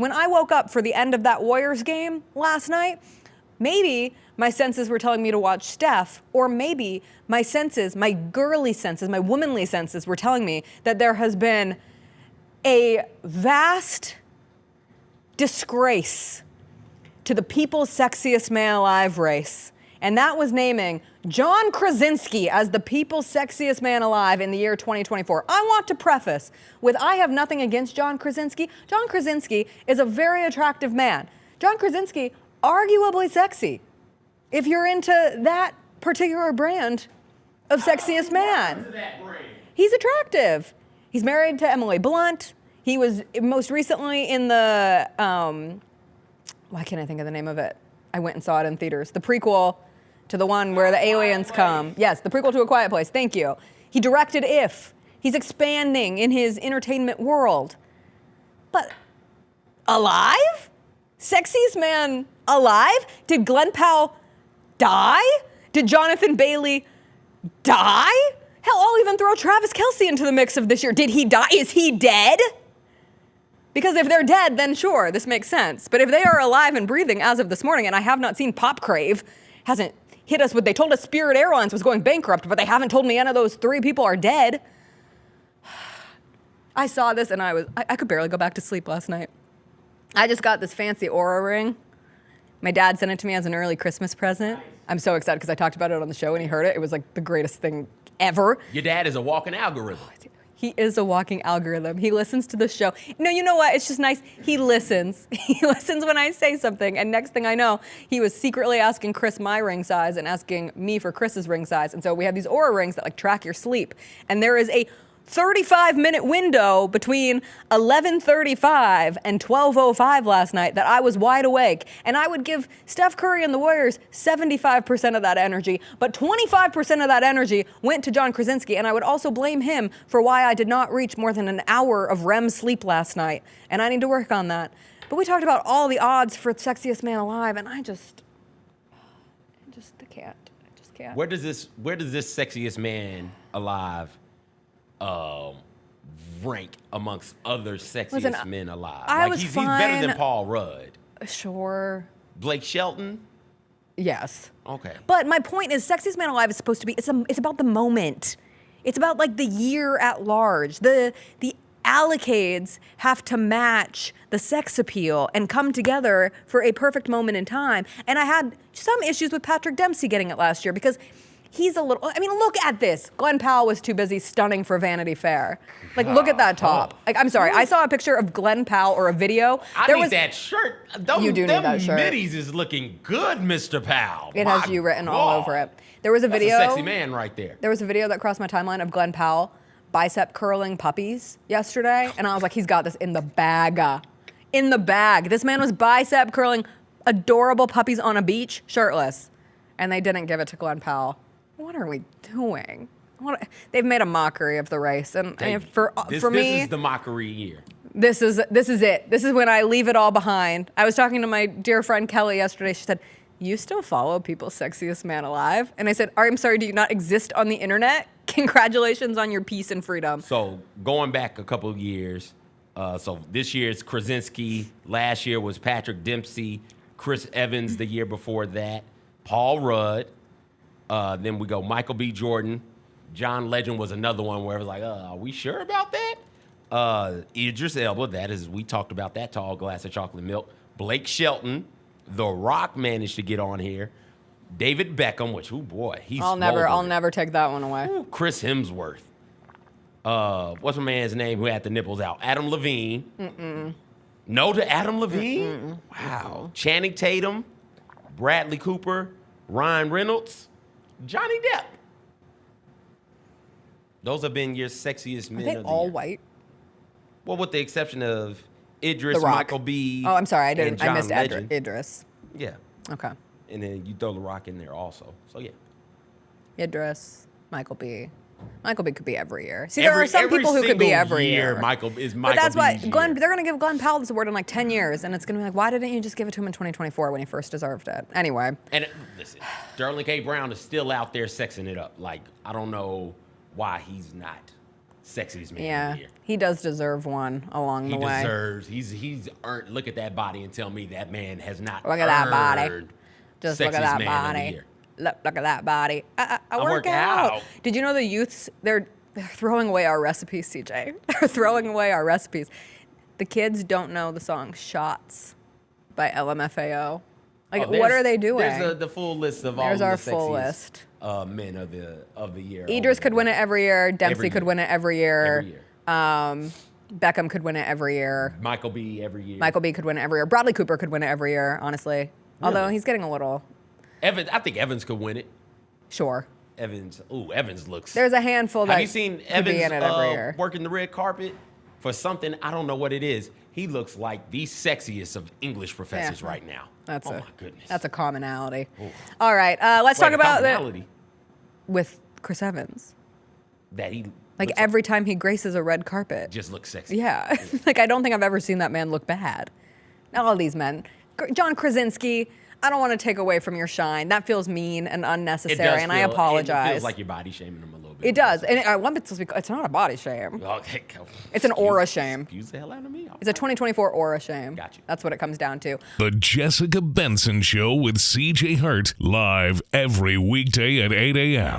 when I woke up for the end of that Warriors game last night, maybe my senses were telling me to watch Steph, or maybe my senses, my girly senses, my womanly senses were telling me that there has been a vast disgrace to the People's Sexiest Man Alive race. And that was naming John Krasinski as the People's Sexiest Man Alive in the year 2024. I want to preface with I have nothing against John Krasinski. John Krasinski is a very attractive man. John Krasinski, arguably sexy, if you're into that particular brand of Sexiest Man. He's attractive. He's married to Emily Blunt. He was most recently in the, why can't I think of the name of it? I went and saw it in theaters. The prequel to the one where the aliens come. Yes, the prequel to A Quiet Place. Thank you. He directed If. He's expanding in his entertainment world. But alive? Sexiest man alive? Did Glen Powell die? Did Jonathan Bailey die? Hell, I'll even throw Travis Kelce into the mix of this year. Did he die? Is he dead? Because if they're dead, then sure, this makes sense. But if they are alive and breathing as of this morning, and I have not seen Pop Crave, hasn't hit us with, they told us Spirit Airlines was going bankrupt, but they haven't told me any of those 3 people are dead. I saw this and I could barely go back to sleep last night. I just got this fancy Oura ring. My dad sent it to me as an early Christmas present. I'm so excited because I talked about it on the show and he heard it. It was like the greatest thing ever. Your dad is a walking algorithm. He is a walking algorithm. He listens to the show. No, you know what? It's just nice. He listens. He listens when I say something. And next thing I know, he was secretly asking Chris my ring size and asking me for Chris's ring size. And so we have these Oura rings that like track your sleep. And there is a 35-minute window between 11:35 and 12:05 last night that I was wide awake. And I would give Steph Curry and the Warriors 75% of that energy, but 25% of that energy went to John Krasinski. And I would also blame him for why I did not reach more than an hour of REM sleep last night. And I need to work on that. But we talked about all the odds for Sexiest Man Alive, and I just can't. I just can't. Where does this Sexiest Man Alive rank amongst other sexiest men alive? He's better than Paul Rudd. Sure. Blake Shelton? Yes. Okay. But my point is, Sexiest Man Alive is supposed to be, it's about the moment. It's about like the year at large. The allocates have to match the sex appeal and come together for a perfect moment in time. And I had some issues with Patrick Dempsey getting it last year because he's a little, I mean, look at this. Glen Powell was too busy stunning for Vanity Fair. Like, look at that top. Like, I'm sorry, I saw a picture of Glen Powell or a video. I need that shirt. You do need that shirt. Middies is looking good, Mr. Powell. It has you written all over it. There was a video. That's a sexy man right there. There was a video that crossed my timeline of Glen Powell bicep curling puppies yesterday. And I was like, he's got this in the bag. In the bag. This man was bicep curling adorable puppies on a beach, shirtless. And they didn't give it to Glen Powell. What are we doing? They've made a mockery of the race, and for me, this is the mockery year. This is it. This is when I leave it all behind. I was talking to my dear friend Kelly yesterday. She said, "You still follow People's Sexiest Man Alive?" And I said, "I'm sorry. Do you not exist on the internet? Congratulations on your peace and freedom." So going back a couple of years, so this year it's Krasinski. Last year was Patrick Dempsey, Chris Evans. The year before that, Paul Rudd. Then we go Michael B. Jordan. John Legend was another one where it was like, are we sure about that? Idris Elba, we talked about that tall glass of chocolate milk. Blake Shelton. The Rock managed to get on here. David Beckham, which, oh boy, he's I'll never take that one away. Ooh, Chris Hemsworth. What's my man's name who had the nipples out? Adam Levine. No to Adam Levine? Wow. Channing Tatum. Bradley Cooper. Ryan Reynolds. Johnny Depp. Those have been your sexiest men of the year. Are they all white? Well, with the exception of Idris, Michael B. Oh, I'm sorry. I missed Legend. Idris. Yeah. Okay. And then you throw The Rock in there also. So, yeah. Idris, Michael B. Michael B could be every year. See, there are some people who could be every year. Michael But that's why they're going to give Glen Powell this award in like 10 years. And it's going to be like, why didn't you just give it to him in 2024 when he first deserved it? Anyway. And listen, Sterling K. Brown is still out there sexing it up. Like, I don't know why he's not sexiest man of Yeah, the year. he does deserve one along the He way. deserves. He's earned. Look at that body and tell me that man has not. Look at that body. earned Just look at sexiest that man of the body. year. Look at that body. I work work out. out. Did you know the youths, they're throwing away our recipes, CJ. They're throwing away our recipes. The kids don't know the song Shots by LMFAO. Like, what are they doing? There's the full list of all There's of our the full sexiest list. Men of the year. Idris could win it every year. Dempsey Every could year. win it every year. Every year. Beckham could win it every year. Michael B. every year. Michael B could win it every year. Bradley Cooper could win it every year, honestly. Although Really? he's getting a little, Evans. I think Evans could win it. sure. Evans. Ooh, Evans looks. There's a handful that Have you seen could be in Evans it every year. working the red carpet for something? I don't know what it is. He looks like the sexiest of English professors Yeah. right now. That's oh a, my goodness. That's a commonality. Ooh. All right, let's Wait, talk about the, commonality with Chris Evans. that he Like looks every time he graces a red carpet. just looks sexy. Yeah. Like, I don't think I've ever seen that man look bad. All of these men. John Krasinski, I don't want to take away from your shine. That feels mean and It unnecessary, does and I feel- apologize. It feels like you're body shaming him a little bit. It does. And it's not a body shame. Okay, It's an aura shame. Excuse the hell out of me. It's a 2024 aura shame. Got you. That's what it comes down to. The Jessica Benson Show with CJ Hart, live every weekday at 8 a.m.